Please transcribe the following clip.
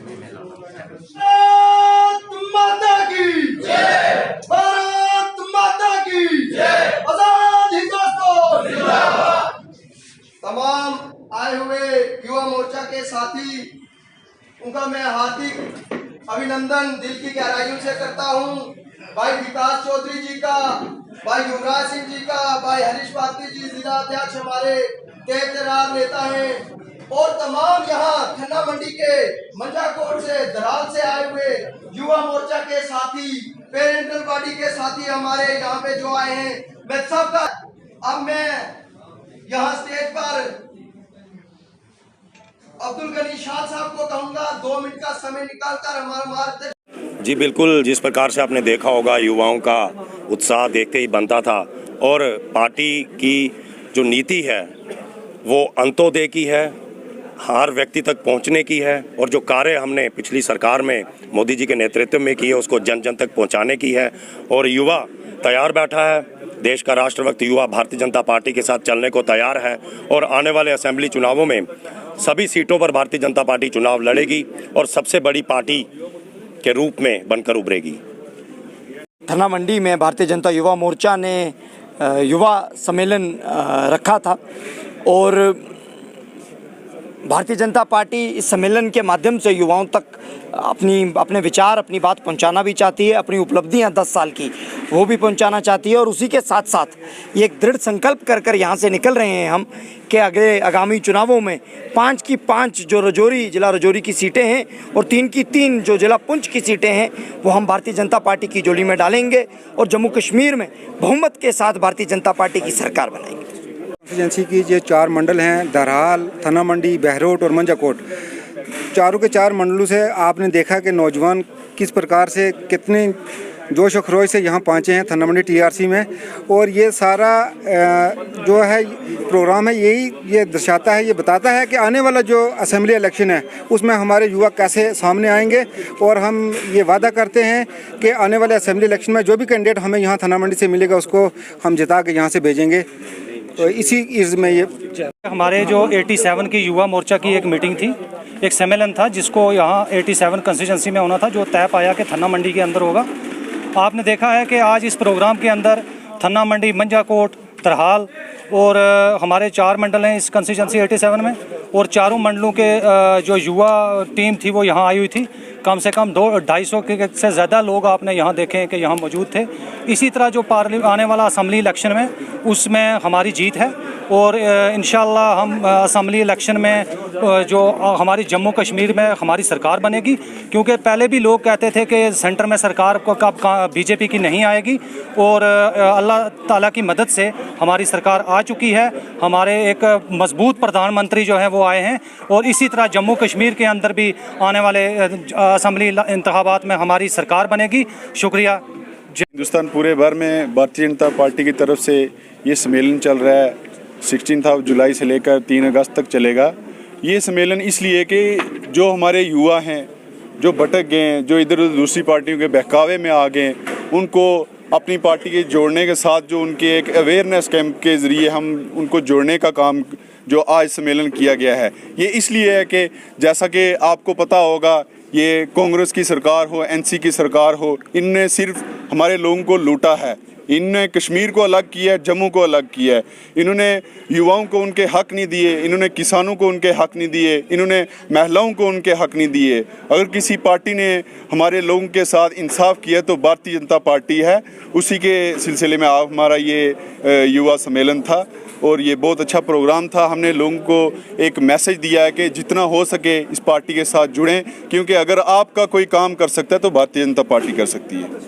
भारत माता की जय, भारत माता की जय, आजाद हिंदुस्तान जिंदाबाद। तमाम आए हुए युवा मोर्चा के साथी, उनका मैं हार्दिक अभिनंदन दिल की गहराइयों से करता हूं। भाई विकास चौधरी जी का, भाई युवराज सिंह जी का, भाई हरीश पात्री जी जिला अध्यक्ष हमारे तेज-तर्रार नेता हैं, और तमाम यहाँ खन्ना मंडी के मंजाकोट से, दराल से आए हुए युवा मोर्चा के साथी, पेरेंटल बॉडी के साथी हमारे यहाँ पे जो आए हैं, मैं सबका अब मैं यहाँ स्टेज पर अब्दुल गनी शाह साहब को कहूँगा 2 मिनट का समय निकालकर हमारा मार्गदर्शन। जी बिल्कुल, जिस प्रकार से आपने देखा होगा युवाओं का उत्साह देखते ही बनता था, और पार्टी की जो नीति है वो अंत्योदय की है, हर व्यक्ति तक पहुंचने की है, और जो कार्य हमने पिछली सरकार में मोदी जी के नेतृत्व में किए उसको जन जन तक पहुंचाने की है। और युवा तैयार बैठा है, देश का राष्ट्रभक्त युवा भारतीय जनता पार्टी के साथ चलने को तैयार है, और आने वाले असेंबली चुनावों में सभी सीटों पर भारतीय जनता पार्टी चुनाव लड़ेगी और सबसे बड़ी पार्टी के रूप में बनकर उभरेगी। खन्ना मंडी में भारतीय जनता युवा मोर्चा ने युवा सम्मेलन रखा था, और भारतीय जनता पार्टी इस सम्मेलन के माध्यम से युवाओं तक अपने विचार, अपनी बात पहुंचाना भी चाहती है, अपनी उपलब्धियां 10 साल की वो भी पहुंचाना चाहती है, और उसी के साथ साथ ये एक दृढ़ संकल्प कर यहाँ से निकल रहे हैं हम कि अगले आगामी चुनावों में 5 की 5 जो जिला रजौरी की सीटें हैं और 3 की 3 जो जिला पुंछ की सीटें हैं वो हम भारतीय जनता पार्टी की झोली में डालेंगे, और जम्मू कश्मीर में बहुमत के साथ भारतीय जनता पार्टी की सरकार बनाएंगे। एजेंसी की जो 4 मंडल हैं, दरहाल, खन्ना मंडी, बहरोट और मंजाकोट, चारों के 4 मंडलों से आपने देखा कि नौजवान किस प्रकार से कितने जोश और खरोश से यहाँ पहुँचे हैं खन्ना मंडी टीआरसी में। और ये सारा जो है प्रोग्राम है ये दर्शाता है, ये बताता है कि आने वाला जो असेंबली इलेक्शन है उसमें हमारे युवा कैसे सामने आएंगे, और हम ये वादा करते हैं कि आने वाले असेंबली इलेक्शन में जो भी कैंडिडेट हमें यहाँ खन्ना मंडी से मिलेगा उसको हम जिता के यहाँ से भेजेंगे। तो इसी इर्द में ये हमारे जो 87 की युवा मोर्चा की एक मीटिंग थी, एक सम्मेलन था जिसको यहाँ 87 कंस्टिट्यूंसी में होना था, जो तय पाया कि खन्ना मंडी के अंदर होगा। आपने देखा है कि आज इस प्रोग्राम के अंदर खन्ना मंडी, मंजाकोट, तरहाल और हमारे 4 मंडल हैं इस कंस्टिट्यूंसी 87 में, और चारों मंडलों के जो युवा टीम थी वो यहाँ आई हुई थी। कम से कम 250 से ज़्यादा लोग आपने यहाँ देखे हैं कि यहाँ मौजूद थे। इसी तरह जो आने वाला असम्बली इलेक्शन में उसमें हमारी जीत है, और इंशाअल्लाह हम असम्बली इलेक्शन में जो हमारी जम्मू कश्मीर में हमारी सरकार बनेगी, क्योंकि पहले भी लोग कहते थे कि सेंटर में सरकार को कब बीजेपी की नहीं आएगी, और अल्लाह ताला की मदद से हमारी सरकार आ चुकी है। हमारे एक मजबूत प्रधानमंत्री जो हैं वो आए हैं, और इसी तरह जम्मू कश्मीर के अंदर भी आने वाले असम्बली इंतखाबात में हमारी सरकार बनेगी। शुक्रिया। हिंदुस्तान पूरे भर में भारतीय जनता पार्टी की तरफ से ये सम्मेलन चल रहा है, 16 जुलाई से लेकर 3 अगस्त तक चलेगा। ये सम्मेलन इसलिए कि जो हमारे युवा हैं, जो भटक गए हैं, जो इधर उधर दूसरी पार्टियों के बहकावे में आ गए, उनको अपनी पार्टी के जोड़ने के साथ जो उनके एक अवेयरनेस कैंप के ज़रिए हम उनको जोड़ने का काम जो आज सम्मेलन किया गया है। ये इसलिए है कि जैसा कि आपको पता होगा, ये कांग्रेस की सरकार हो, एनसी की सरकार हो, इनने सिर्फ हमारे लोगों को लूटा है। इन्होंने कश्मीर को अलग किया है, जम्मू को अलग किया है। इन्होंने युवाओं को उनके हक नहीं दिए, इन्होंने किसानों को उनके हक नहीं दिए, इन्होंने महिलाओं को उनके हक नहीं दिए। अगर किसी पार्टी ने हमारे लोगों के साथ इंसाफ किया तो भारतीय जनता पार्टी है। उसी के सिलसिले में हमारा ये युवा सम्मेलन था, और ये बहुत अच्छा प्रोग्राम था। हमने लोगों को एक मैसेज दिया है कि जितना हो सके इस पार्टी के साथ जुड़ें, क्योंकि अगर आपका कोई काम कर सकता है तो भारतीय जनता पार्टी कर सकती है।